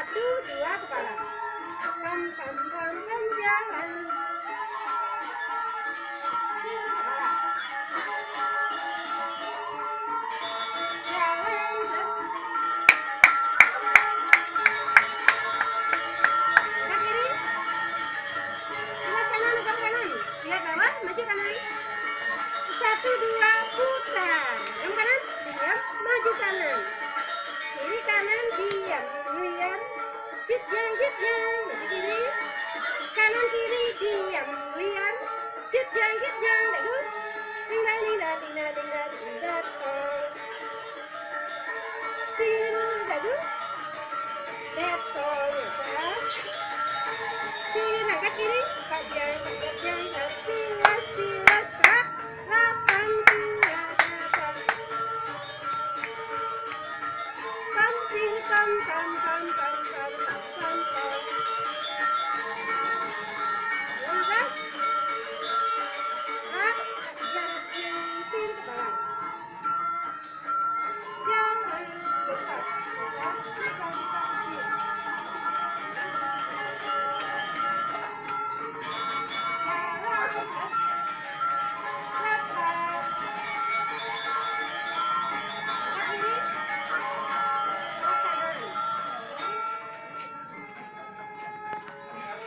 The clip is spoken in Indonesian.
Satu, dua, kepala. Pam, pam, pam, pam, jalan. Kepala. Jalan, angkat kiri. Luas kanan, agak kanan. Lihat bawah, maju kanan. Satu, dua, putar. Yang kanan, diam, maju kanan. Kiri kanan, diam, liar. Jejang, jejang, maju kiri. Kanan kiri, diam, liar. Jejang, jejang, lalu. Tinggal, tinggal, tinggal, tinggal, tinggal. Sin, lalu. Detol, lepas. Sin, angkat kiri. Panjang, panjang, tilas, tilas.